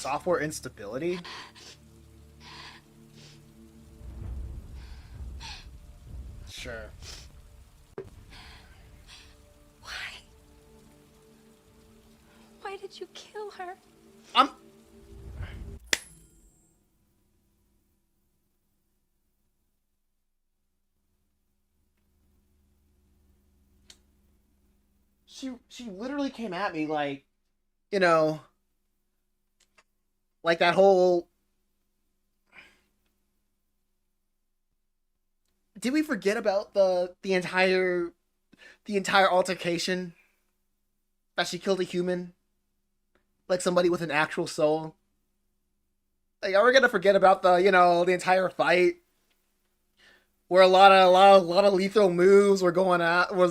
Software instability? Sure. Why? Why did you kill her? I'm she literally came at me like, you know, like that whole did we forget about the entire altercation that she killed a human, like somebody with an actual soul? Like, are we gonna forget about the entire fight where a lot of lethal moves was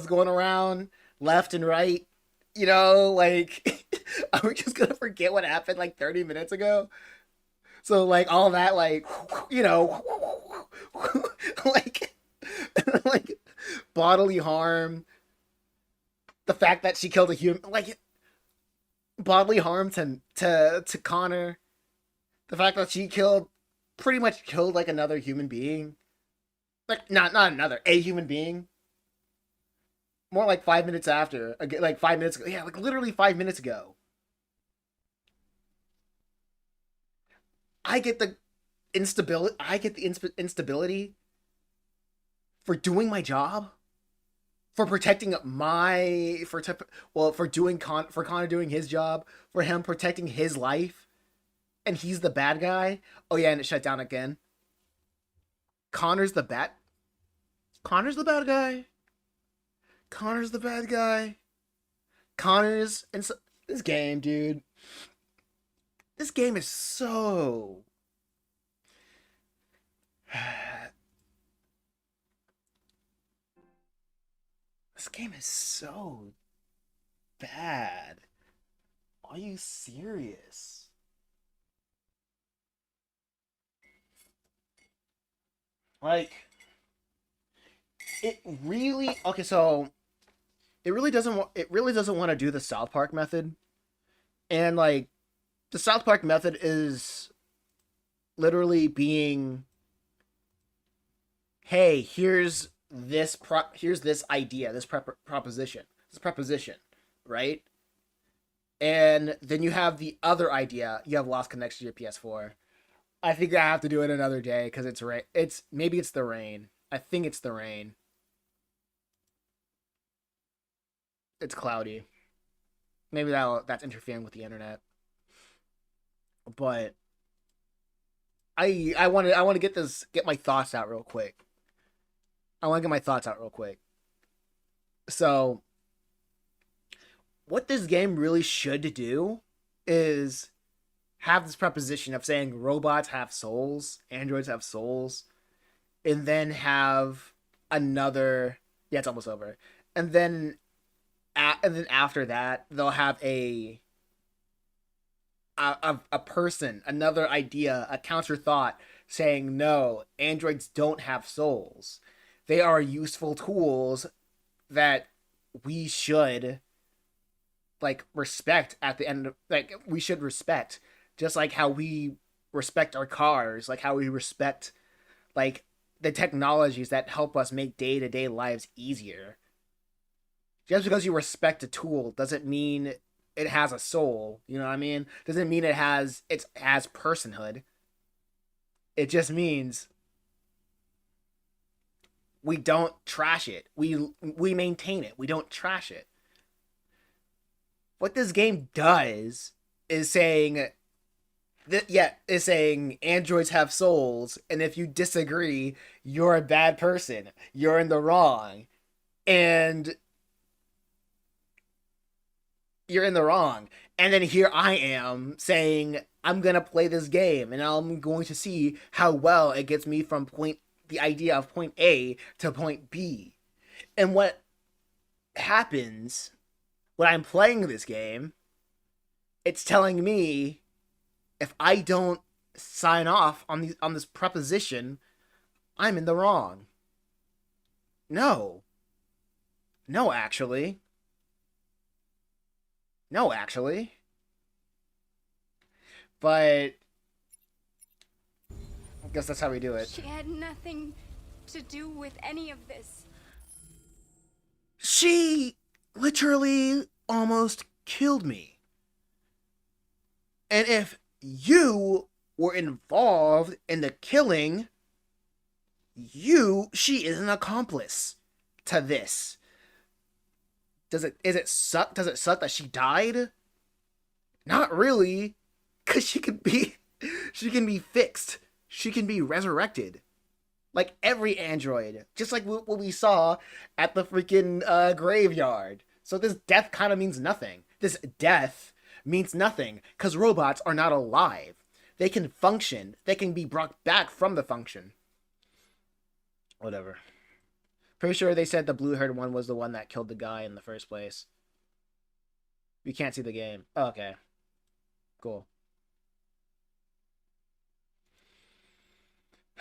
going around left and right? Like, are we just gonna forget what happened like 30 minutes ago? So like all that, like, you know, like like bodily harm, the fact that she killed a human, like bodily harm to Connor, the fact that she pretty much killed like another human being, like not another a human being, more like 5 minutes after, like 5 minutes ago, yeah, like literally 5 minutes ago. I get the instability. I get the instability for doing my job, for protecting my for te- well for doing for Connor doing his job, for him protecting his life, and he's the bad guy. Oh yeah, and it shut down again. Connor's the bad. Connor's the bad guy. Connor's the bad guy. Connor's and so, this game, dude. This game is so. This game is so bad. Are you serious? Like, it really okay. So it really doesn't want to do the South Park method, and like the South Park method is literally being, hey, here's this idea, this preposition, right? And then you have the other idea. You have lost connection to your PS4. I think I have to do it another day because it's rain. Maybe it's the rain. I think it's the rain. It's cloudy. Maybe that's interfering with the internet. But I want to get my thoughts out real quick. I want to get my thoughts out real quick. So, what this game really should do is have this preposition of saying robots have souls, androids have souls, and then have another. Yeah, it's almost over. And then, and then after that, they'll have a person, another idea, a counter thought saying no, androids don't have souls. They are useful tools that we should like respect at the end of, like we should respect, just like how we respect our cars, like how we respect like the technologies that help us make day-to-day lives easier. Just because you respect a tool doesn't mean it has a soul, you know what I mean? Doesn't mean it has personhood. It just means we don't trash it. We maintain it. We don't trash it. What this game does is saying is saying androids have souls, and if you disagree, you're a bad person. You're in the wrong, and you're in the wrong. And then here I am saying I'm gonna play this game, and I'm going to see how well it gets me from the idea of point A to point B. And what happens when I'm playing this game? It's telling me if I don't sign off on this preposition, I'm in the wrong. No. No, actually. No, actually. But I guess that's how we do it. She had nothing to do with any of this. She literally almost killed me. And if you were involved in the killing, she is an accomplice to this. Does it suck? Does it suck that she died? Not really, cuz she can be fixed. She can be resurrected. Like every android, just like what we saw at the freaking graveyard. So this death kind of means nothing. This death means nothing because robots are not alive. They can function. They can be brought back from the function. Whatever. Pretty sure they said the blue-haired one was the one that killed the guy in the first place. You can't see the game. Oh, okay. Cool.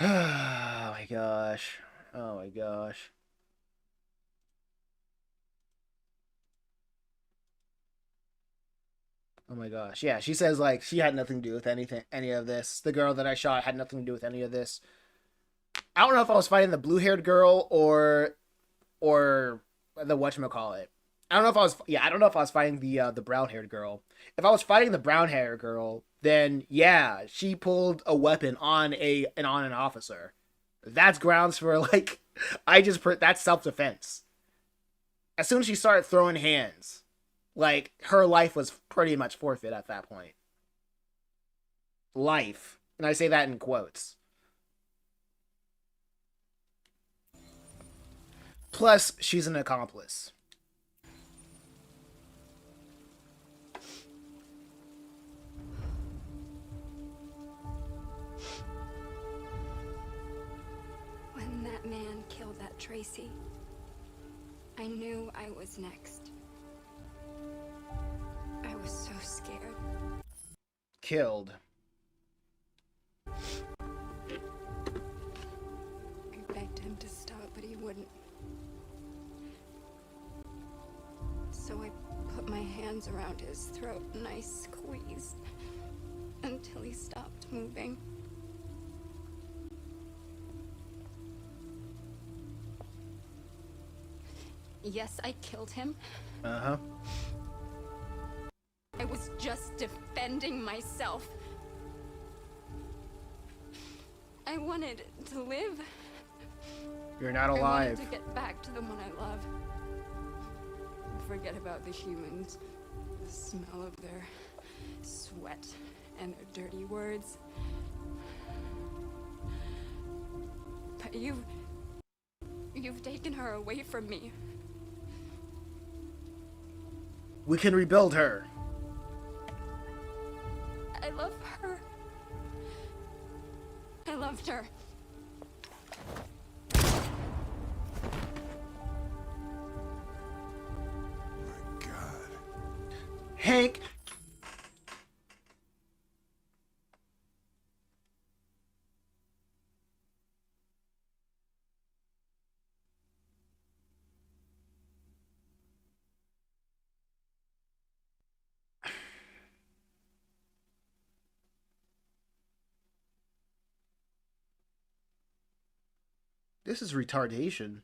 Oh my gosh. Oh my gosh. Oh my gosh. Yeah, she says like she had nothing to do with any of this. The girl that I shot had nothing to do with any of this. I don't know if I was fighting the blue-haired girl or the whatchamacallit. I don't know if I was fighting the brown-haired girl. If I was fighting the brown-haired girl, then yeah, she pulled a weapon on an officer. That's grounds for like that's self-defense. As soon as she started throwing hands, like her life was pretty much forfeit at that point. Life. And I say that in quotes. Plus, she's an accomplice. When that man killed that Tracy, I knew I was next. I was so scared. Killed. I begged him to stop, but he wouldn't. So I put my hands around his throat and I squeezed until he stopped moving. Yes, I killed him. Uh-huh. I was just defending myself. I wanted to live. You're not I alive. wanted to get back to the one I love. Forget about the humans. The smell of their sweat and their dirty words. But you've taken her away from me. We can rebuild her. I love her. I loved her. Hank. This is retardation.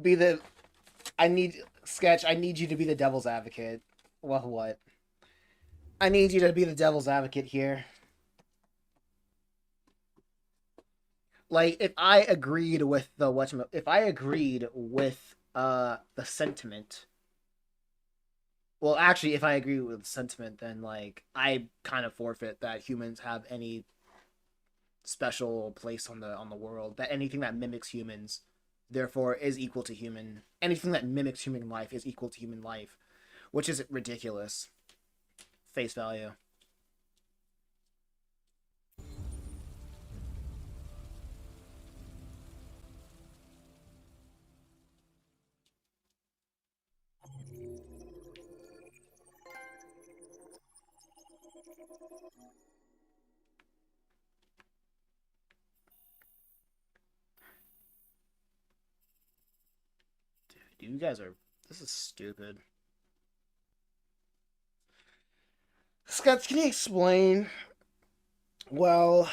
Be the I need sketch, I need you to be the devil's advocate. Well, what? I need you to be the devil's advocate here. Like if I agreed with if I agreed with the sentiment. Well, actually, if I agree with the sentiment, then like I kind of forfeit that humans have any special place on the world. That anything that mimics humans, therefore, is equal to human. Anything that mimics human life is equal to human life, which is ridiculous. Face value. You guys are. This is stupid. Scott, can you explain? Well,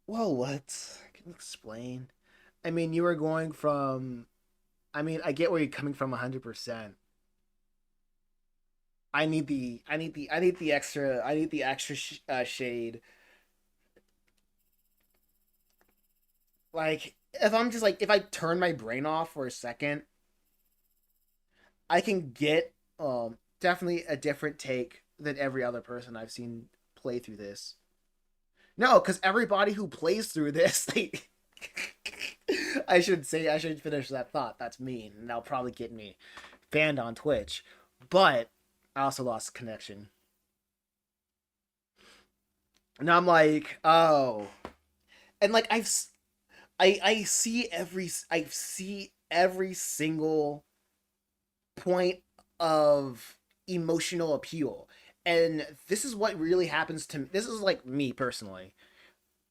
what? Can you explain? I mean, you were going from. I mean, I get where you're coming from 100%. I need the extra shade. Like, if I'm just like, if I turn my brain off for a second, I can get definitely a different take than every other person I've seen play through this. No, because everybody who plays through this, they. I should finish that thought. That's mean, and that'll probably get me banned on Twitch. But I also lost connection. And I'm like, oh, and like I see every single point of emotional appeal. And this is what really happens to me. This is like me personally.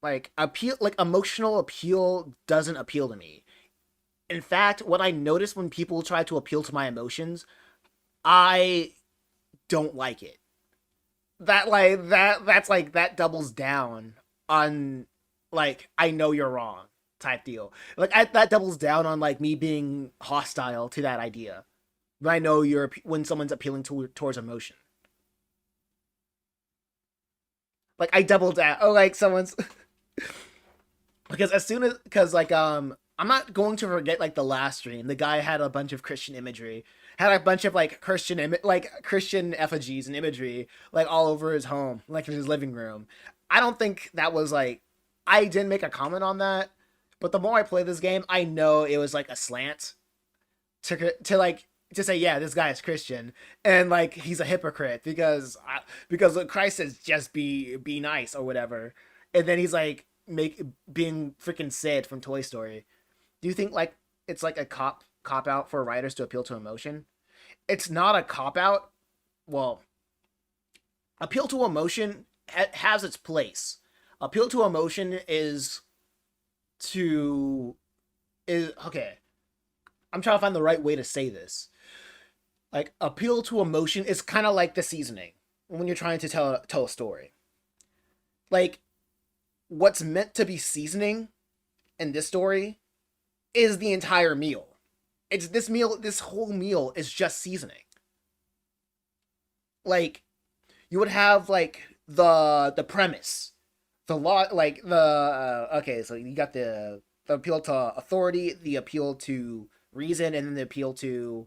Like emotional appeal doesn't appeal to me. In fact, what I notice when people try to appeal to my emotions, I don't like it. That's like that doubles down on like I know you're wrong type deal. That doubles down on like me being hostile to that idea. But I know you're when someone's appealing towards emotion. Like I double down. Oh, like someone's because as soon as because like I'm not going to forget like the last stream. The guy had a bunch of Christian imagery, had a bunch of like like Christian effigies and imagery like all over his home, like in his living room. I don't think that was like I didn't make a comment on that, but the more I play this game, I know it was like a slant to like to say yeah this guy is Christian and like he's a hypocrite because Christ says just be nice or whatever, and then he's like make being freaking Sid from Toy Story. Do you think like it's like a cop out for writers to appeal to emotion? It's not a cop out. Well, appeal to emotion has its place. Appeal to emotion to is okay. I'm trying to find the right way to say this. Like appeal to emotion is kind of like the seasoning when you're trying to tell a story. Like what's meant to be seasoning in this story is the entire meal. It's this meal. This whole meal is just seasoning. Like you would have like the premise, the law, like the okay. So you got the appeal to authority, the appeal to reason, and then the appeal to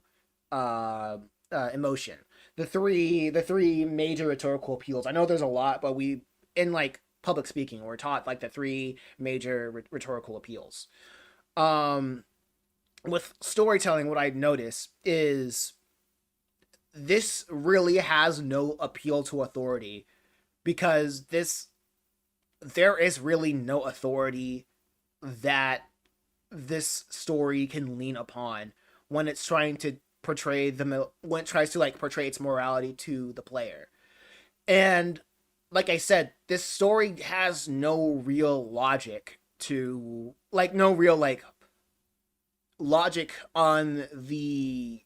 emotion. The three major rhetorical appeals. I know there's a lot, but we in like public speaking, we're taught like the three major rhetorical appeals. Um, with storytelling, what I notice is this really has no appeal to authority because there is really no authority that this story can lean upon when it's trying to when it tries to like portray its morality to the player. And like I said, this story has no real logic to like no real like logic on the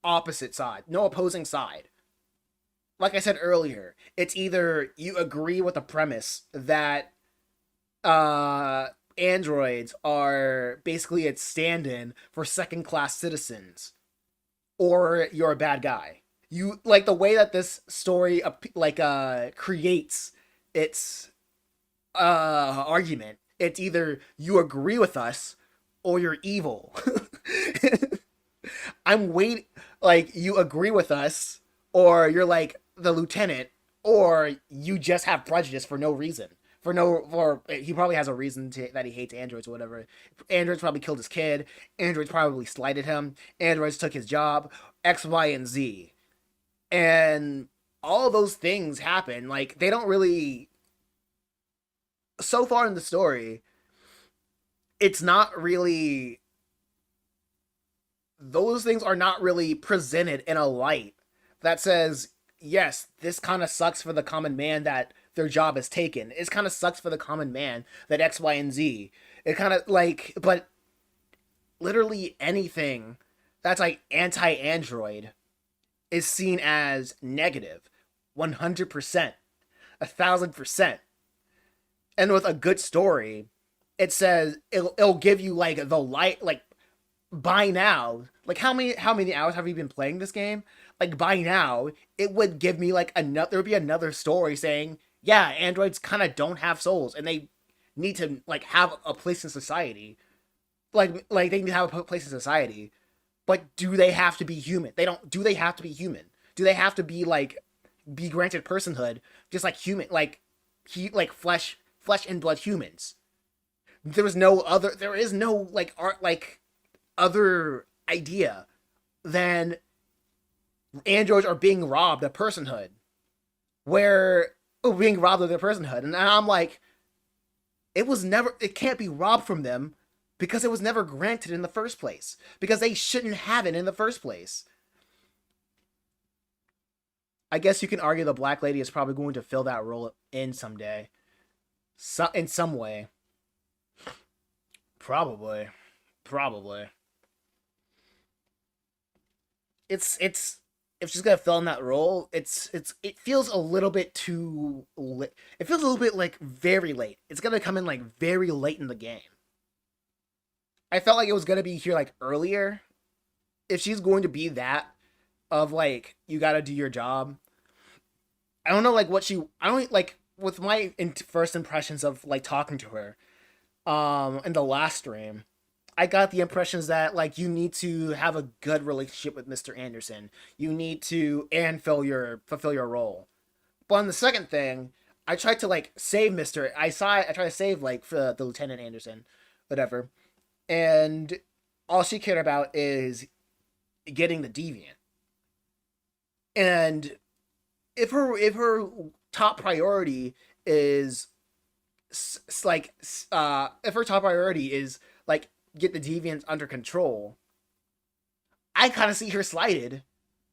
opposite side, no opposing side. Like I said earlier, it's either you agree with the premise that androids are basically its stand-in for second-class citizens, or you're a bad guy. You like the way that this story like creates its argument. It's either you agree with us or you're evil. I'm waiting like you agree with us or you're like the lieutenant or you just have prejudice for no reason. For he probably has a reason that he hates androids or whatever. Androids probably killed his kid. Androids probably slighted him. Androids took his job. X, Y, and Z, and all of those things happen. Like they don't really. So far in the story, it's not really. Those things are not really presented in a light that says, yes, this kind of sucks for the common man that their job is taken. It kind of sucks for the common man that X, Y, and Z. It kind of like, but literally anything that's like anti-android is seen as negative, 100%, 1,000%. And with a good story, it says it'll give you like the light, like by now, like how many hours have you been playing this game? Like by now, it would give me like another, there would be another story saying, yeah, androids kind of don't have souls and they need to like have a place in society. Like they need to have a place in society. But do they have to be human? They don't. Do they have to be human? Do they have to be like be granted personhood just like human, like flesh and blood humans? There is no other. There is no like art like other idea than androids are being robbed of personhood, where being robbed of their personhood, and I'm like, it can't be robbed from them because it was never granted in the first place because they shouldn't have it in the first place. I guess you can argue the black lady is probably going to fill that role in someday, in some way. Probably, probably. It's if she's gonna fill in that role, it feels a little bit too. It feels a little bit like very late. It's gonna come in like very late in the game. I felt like it was gonna be here like earlier. If she's going to be that of like you gotta do your job, I don't know like what she. I don't like with my first impressions of like talking to her, in the last stream. I got the impressions that like you need to have a good relationship with Mr. Anderson. You need to and fulfill your role. But on the second thing, I tried to like save Mr. I tried to save like for the Lieutenant Anderson, whatever, and all she cared about is getting the deviant. And if her top priority is like if her top priority is like get the deviants under control, I kind of see her slighted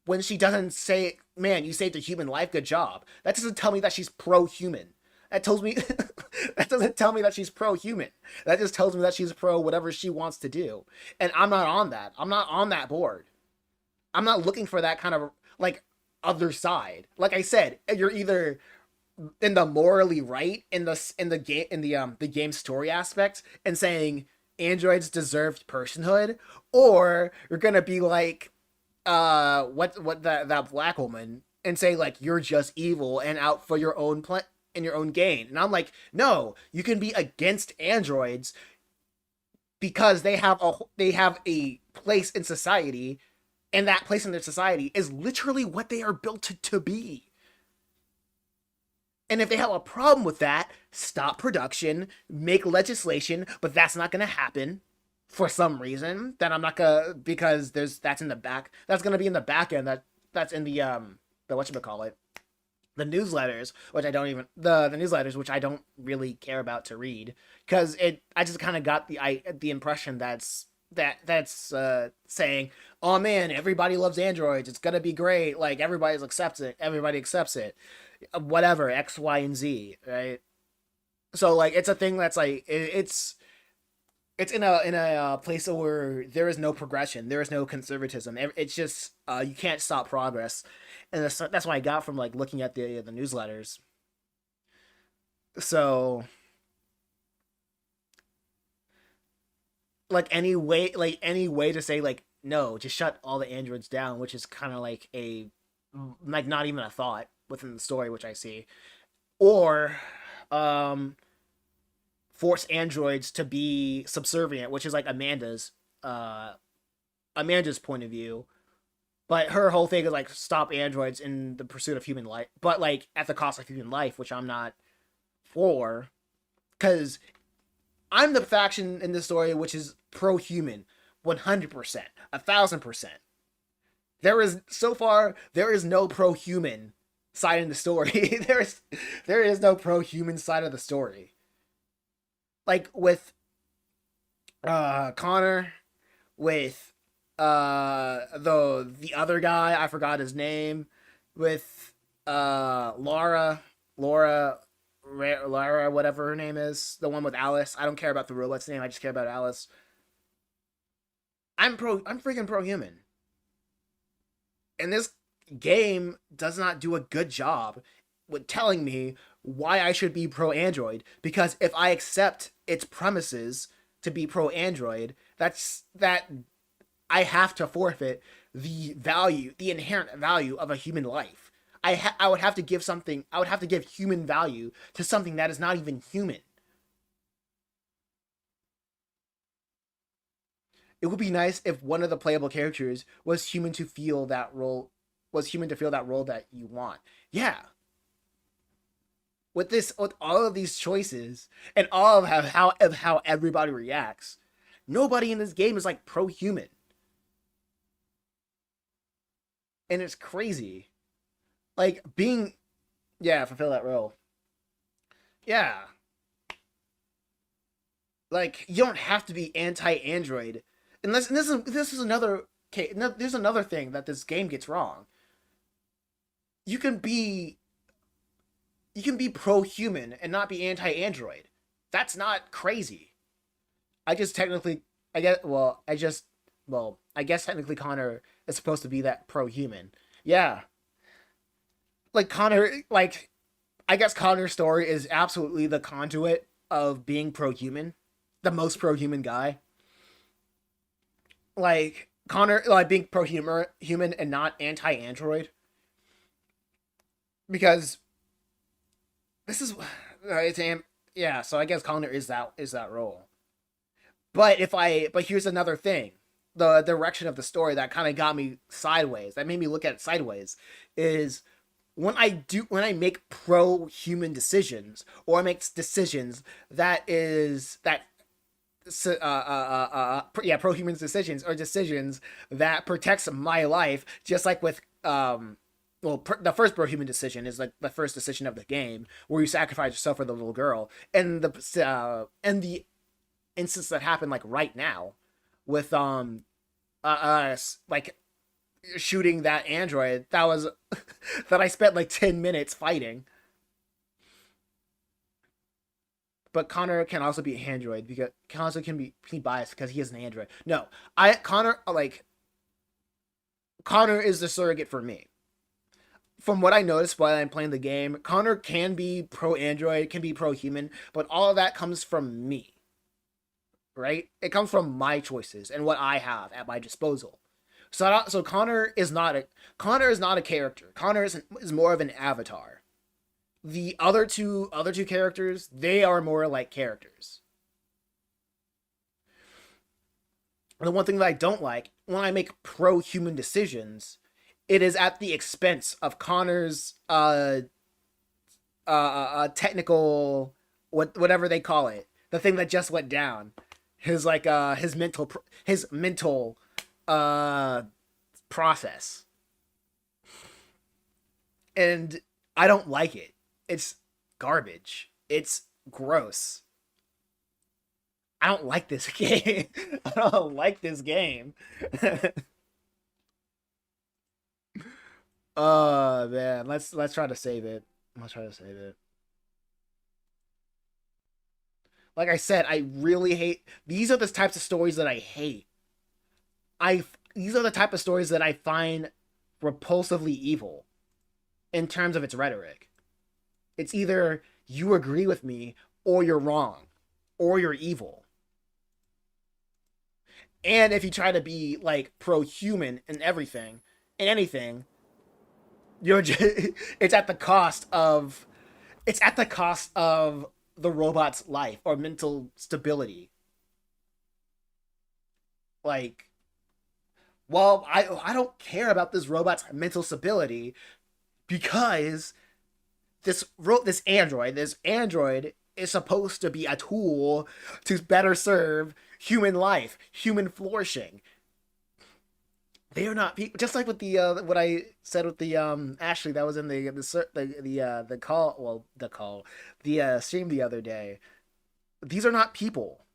when she doesn't say, "Man, you saved a human life. Good job." That doesn't tell me that she's pro-human. That tells me that doesn't tell me that she's pro-human. That just tells me that she's pro whatever she wants to do. And I'm not on that. I'm not on that board. I'm not looking for that kind of like other side. Like I said, you're either in the morally right in the game story aspect and saying androids deserved personhood, or you're gonna be like what that black woman and say like you're just evil and out for your own and your own gain. And I'm like, no, you can be against androids because they have a place in society, and that place in their society is literally what they are built to be. And if they have a problem with that, stop production, make legislation, but that's not going to happen for some reason that I'm not gonna, because that's in the back, that's gonna be in the back end, that's in the whatchamacallit, the newsletters, which I don't even the newsletters which I don't really care about to read, because I just kind of got the impression that's saying, oh man, everybody loves androids, it's gonna be great, like everybody accepts it, whatever, X, Y, and Z, right? So like it's a thing that's like it's in a place where there is no progression, there is no conservatism. It's just you can't stop progress, and that's what I got from like looking at the newsletters. So like any way to say like no, just shut all the androids down, which is kind of like a like not even a thought within the story, which I see, or um force androids to be subservient, which is like Amanda's point of view. But her whole thing is like stop androids in the pursuit of human life, but like at the cost of human life, which I'm not for, because I'm the faction in this story which is pro-human, 100%, 1,000%. There is no pro-human side in the story. There is no pro-human side of the story. Like with Connor, with the other guy, I forgot his name, with Laura, whatever her name is, the one with Alice. I don't care about the robot's name, I just care about Alice. I'm freaking pro human. And this game does not do a good job with telling me why I should be pro Android, because if I accept its premises to be pro Android, that I have to forfeit the inherent value of a human life. I would have to give something. I would have to give human value to something that is not even human. It would be nice if one of the playable characters was human to feel that role, that you want. Yeah, with all of these choices and all of how everybody reacts, nobody in this game is like pro human, and it's crazy. Like being, yeah, fulfill that role. Yeah, like you don't have to be anti-android unless, and this is another, okay, no, there's another thing that this game gets wrong. You can be you can be pro-human and not be anti-android. That's not crazy. I just technically, I guess, well, I just, well, I guess technically Connor is supposed to be that pro-human. Yeah, like Connor, like I guess Connor's story is absolutely the conduit of being pro-human, the most pro-human guy. Like Connor, like being pro-human and not anti-android, because this is it's yeah. So I guess Connor is that role. But here's another thing. The direction of the story that kind of got me sideways, that made me look at it sideways, is when I make pro human decisions, or I make decisions that yeah, pro human decisions, or decisions that protects my life, just like with the first pro human decision is like the first decision of the game, where you sacrifice yourself for the little girl, and the instance that happened like right now with like shooting that android that was that I spent like 10 minutes fighting. But Connor can also be an android, because Connor can be biased because he is an android. No, I Connor like Connor is the surrogate for me. From what I noticed while I'm playing the game, Connor can be pro android, can be pro human, but all of that comes from me, right? It comes from my choices and what I have at my disposal. So Connor is not a character. Connor is more of an avatar. The other two characters, they are more like characters. The one thing that I don't like when I make pro human decisions, it is at the expense of Connor's technical, whatever they call it, the thing that just went down, his like his mental uh process, and I don't like it. It's garbage. It's gross. I don't like this game. I don't like this game. Oh man, let's try to save it. Let's try to save it. Like I said, I really hate, these are the types of stories that I hate. I These are the type of stories that I find repulsively evil in terms of its rhetoric. It's either you agree with me, or you're wrong, or you're evil. And if you try to be like pro human and everything and anything, you're just, it's at the cost of it's at the cost of the robot's life or mental stability. Like, well, I don't care about this robot's mental stability, because this android is supposed to be a tool to better serve human life, human flourishing. They are not people. Just like with the what I said with the Ashley that was in the call, the stream the other day. These are not people.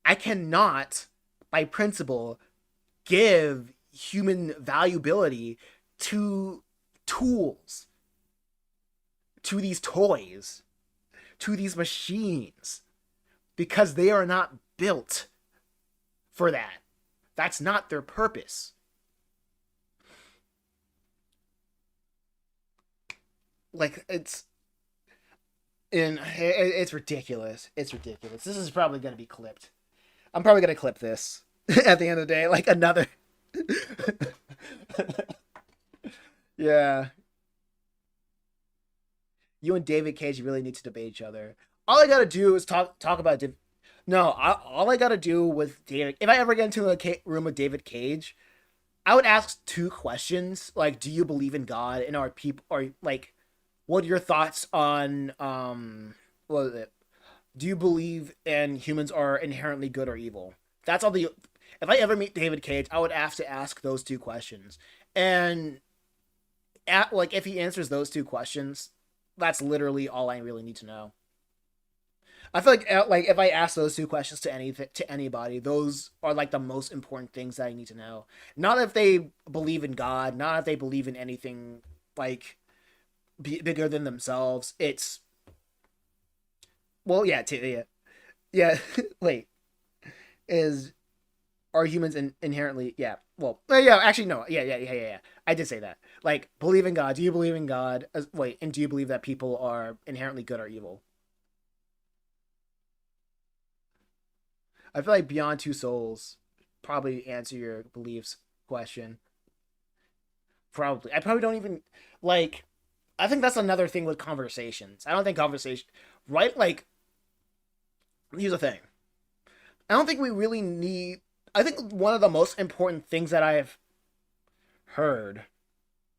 I cannot, by principle, give human valuability to tools, to these toys, to these machines, because they are not built for that. That's not their purpose. Like it's ridiculous. It's ridiculous. This is probably gonna be clipped. I'm probably gonna clip this at the end of the day, like another. Yeah, you and David Cage really need to debate each other. All I gotta do is talk about. No, all I gotta do with David. If I ever get into a room with David Cage, I would ask two questions. Like, do you believe in God? And are people, or like, what are your thoughts on what is it? Do you believe in humans are inherently good or evil? That's all the. If I ever meet David Cage, I would have to ask those two questions. And like, if he answers those two questions, that's literally all I really need to know. I feel like if I ask those two questions to anybody, those are like the most important things that I need to know. Not if they believe in God, not if they believe in anything like bigger than themselves. It's well, yeah, yeah, yeah. Wait, is are humans inherently? Yeah. Well, yeah. Actually, no. Yeah. I did say that. Like, believe in God. Do you believe in God? Wait, and do you believe that people are inherently good or evil? I feel like Beyond Two Souls probably answer your beliefs question. Probably. I probably don't even like. I think that's another thing with conversations. I don't think conversation, right? Like, here's the thing. I don't think we really need. I think one of the most important things that I've heard.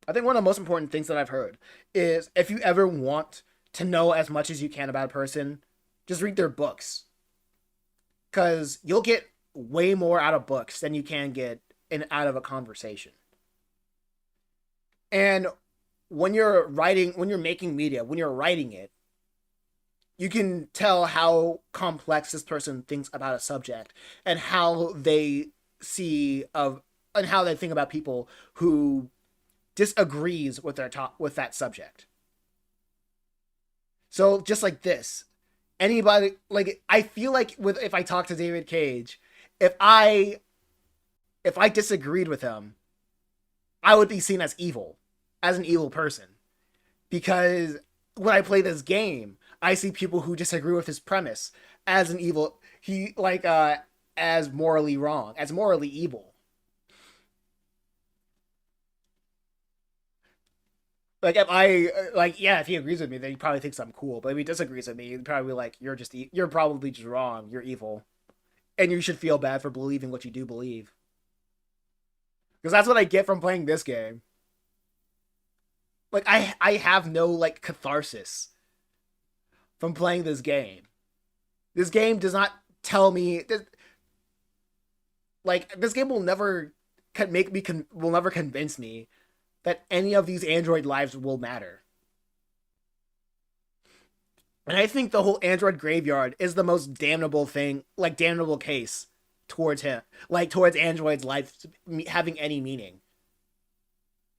I think one of the most important things that I've heard is if you ever want to know as much as you can about a person, just read their books. Because you'll get way more out of books than you can get out of a conversation. And when you're writing, when you're making media, when you're writing it, you can tell how complex this person thinks about a subject and how they see of and how they think about people who disagrees with their top with that subject. So just like this, anybody like I feel like with if I talk to David Cage, if I if I disagreed with him, I would be seen as evil, as an evil person. Because when I play this game, I see people who disagree with his premise as an evil he like as morally wrong, as morally evil. Like if I like yeah, if he agrees with me, then he probably thinks I'm cool. But if he disagrees with me, he'd probably be like, you're probably just wrong. You're evil, and you should feel bad for believing what you do believe. Because that's what I get from playing this game. Like I have no like catharsis from playing this game. This game does not tell me like this game will never make me will never convince me that any of these android lives will matter. And I think the whole android graveyard is the most damnable thing, like damnable case towards him, like towards android's life having any meaning.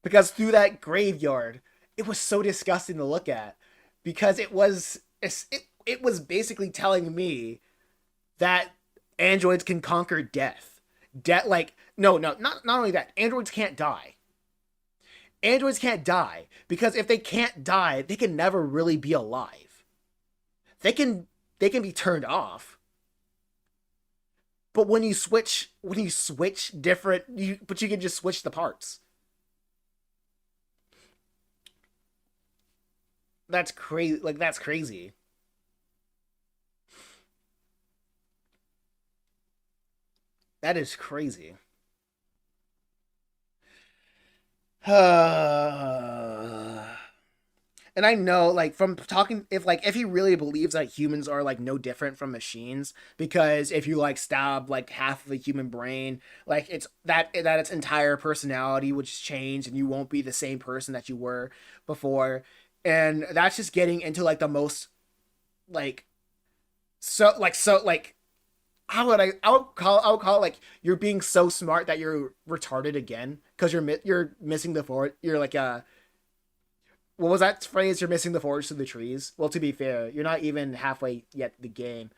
Because through that graveyard, it was so disgusting to look at because it was basically telling me that androids can conquer death. Death like no, not only that, androids can't die. Androids can't die because if they can't die, they can never really be alive. They can be turned off. But when you switch different you can just switch the parts. That's crazy. Like that's crazy. That is crazy. And I know like from talking if he really believes that humans are like no different from machines because if you like stab like half of a human brain like it's that its entire personality would just change and you won't be the same person that you were before and that's just getting into like the most like so how would I would call it like you're being so smart that you're retarded again because you're missing the forest you're like what was that phrase? You're missing the forest to the trees. Well, to be fair, you're not even halfway yet the game.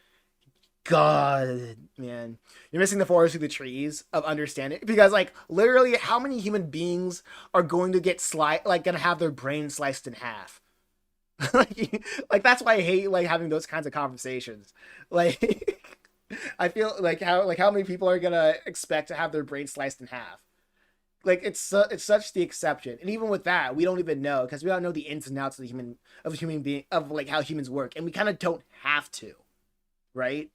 God, man, you're missing the forest through the trees of understanding because, like, literally, how many human beings are going to get gonna have their brain sliced in half? like that's why I hate like having those kinds of conversations. Like, I feel like how many people are gonna expect to have their brain sliced in half? Like it's such the exception, and even with that, we don't even know because we don't know the ins and outs of the human being of like how humans work, and we kind of don't have to, right?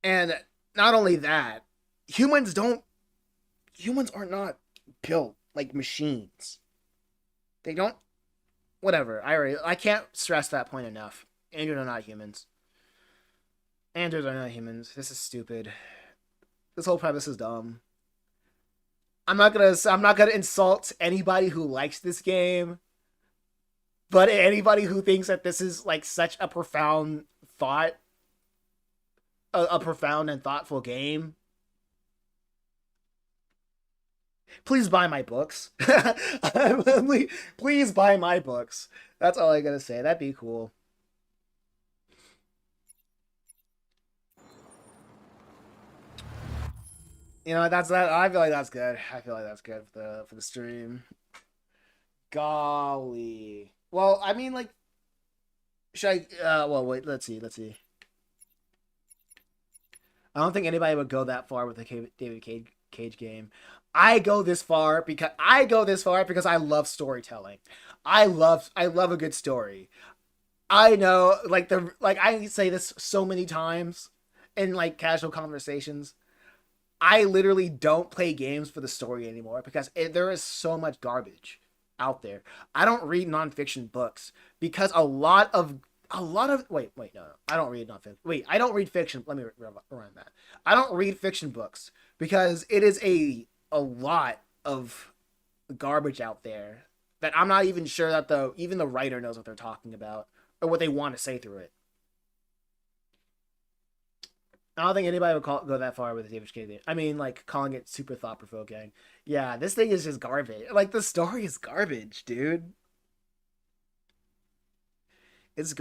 And not only that, humans don't humans are not built like machines. They don't whatever. I can't stress that point enough. Androids are not humans. Androids are not humans. This is stupid. This whole premise is dumb. I'm not gonna insult anybody who likes this game, but anybody who thinks that this is like such a profound thought, a profound and thoughtful game, please buy my books. Please buy my books. That's all I gotta say. That'd be cool. You know, that's that. I feel like that's good. I feel like that's good for the stream. Golly. Well, I mean, like, should I? Well, wait. Let's see. Let's see. I don't think anybody would go that far with the David Cage game. I go this far because I love storytelling. I love a good story. I know, like I say this so many times in like casual conversations. I literally don't play games for the story anymore because there is so much garbage out there. I don't read nonfiction books because a lot of wait no, I don't read nonfiction. Wait, I don't read fiction. Let me rewind that. I don't read fiction books because it is a lot of garbage out there that I'm not even sure that the writer knows what they're talking about or what they want to say through it. I don't think anybody would go that far with the David Cage. I mean, like calling it super thought provoking. Yeah, this thing is just garbage. Like the story is garbage, dude. It's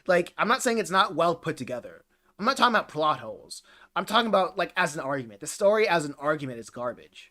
like I'm not saying it's not well put together. I'm not talking about plot holes. I'm talking about like as an argument. The story as an argument is garbage.